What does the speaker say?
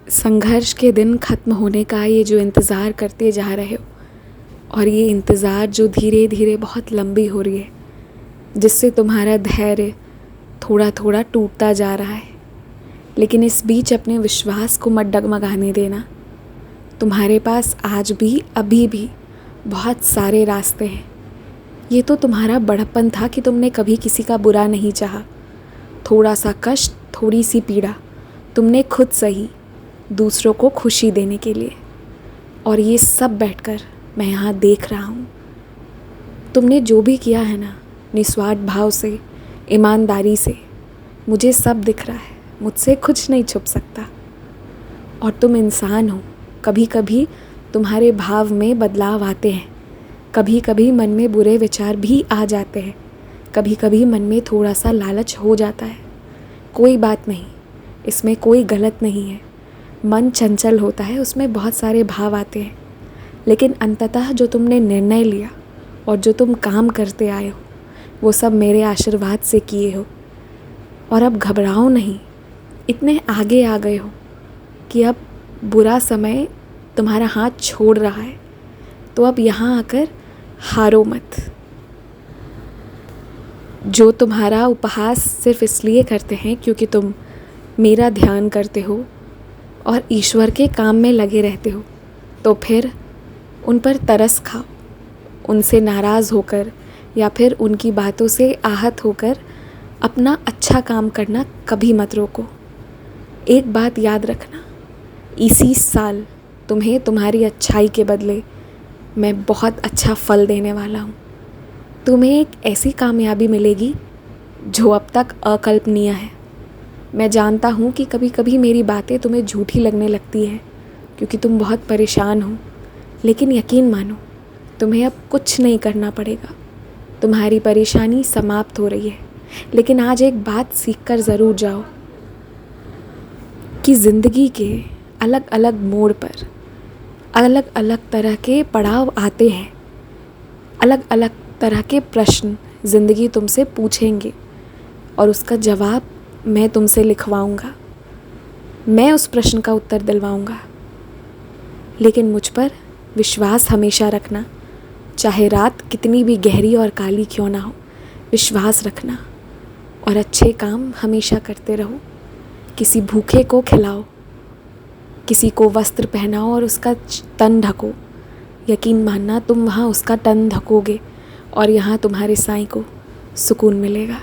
संघर्ष के दिन ख़त्म होने का ये जो इंतज़ार करते जा रहे हो, और ये इंतज़ार जो धीरे धीरे बहुत लंबी हो रही है, जिससे तुम्हारा धैर्य थोड़ा थोड़ा टूटता जा रहा है, लेकिन इस बीच अपने विश्वास को मत डगमगाने देना। तुम्हारे पास आज भी अभी भी बहुत सारे रास्ते हैं। ये तो तुम्हारा बड़प्पन था कि तुमने कभी किसी का बुरा नहीं चाहा। थोड़ा सा कष्ट, थोड़ी सी पीड़ा तुमने खुद सही, दूसरों को खुशी देने के लिए। और ये सब बैठकर मैं यहाँ देख रहा हूँ। तुमने जो भी किया है ना, निस्वार्थ भाव से, ईमानदारी से, मुझे सब दिख रहा है। मुझसे कुछ नहीं छुप सकता। और तुम इंसान हो, कभी कभी तुम्हारे भाव में बदलाव आते हैं, कभी कभी मन में बुरे विचार भी आ जाते हैं, कभी कभी मन में थोड़ा सा लालच हो जाता है। कोई बात नहीं, इसमें कोई गलत नहीं है। मन चंचल होता है, उसमें बहुत सारे भाव आते हैं, लेकिन अंततः जो तुमने निर्णय लिया और जो तुम काम करते आए हो, वो सब मेरे आशीर्वाद से किए हो। और अब घबराओ नहीं, इतने आगे आ गए हो कि अब बुरा समय तुम्हारा हाथ छोड़ रहा है, तो अब यहाँ आकर हारो मत। जो तुम्हारा उपहास सिर्फ इसलिए करते हैं क्योंकि तुम मेरा ध्यान करते हो और ईश्वर के काम में लगे रहते हो, तो फिर उन पर तरस खाओ। उनसे नाराज़ होकर या फिर उनकी बातों से आहत होकर अपना अच्छा काम करना कभी मत रोको। एक बात याद रखना, इसी साल तुम्हें तुम्हारी अच्छाई के बदले मैं बहुत अच्छा फल देने वाला हूँ। तुम्हें एक ऐसी कामयाबी मिलेगी जो अब तक अकल्पनीय है। मैं जानता हूँ कि कभी कभी मेरी बातें तुम्हें झूठी लगने लगती हैं क्योंकि तुम बहुत परेशान हो, लेकिन यकीन मानो, तुम्हें अब कुछ नहीं करना पड़ेगा। तुम्हारी परेशानी समाप्त हो रही है। लेकिन आज एक बात सीख कर ज़रूर जाओ कि ज़िंदगी के अलग अलग मोड़ पर अलग अलग तरह के पड़ाव आते हैं। अलग अलग तरह के प्रश्न ज़िंदगी तुमसे पूछेंगे और उसका जवाब मैं तुमसे लिखवाऊंगा। मैं उस प्रश्न का उत्तर दिलवाऊंगा। लेकिन मुझ पर विश्वास हमेशा रखना, चाहे रात कितनी भी गहरी और काली क्यों ना हो। विश्वास रखना और अच्छे काम हमेशा करते रहो। किसी भूखे को खिलाओ, किसी को वस्त्र पहनाओ और उसका तन ढको। यकीन मानना, तुम वहाँ उसका तन ढकोगे और यहाँ तुम्हारे साईं को सुकून मिलेगा।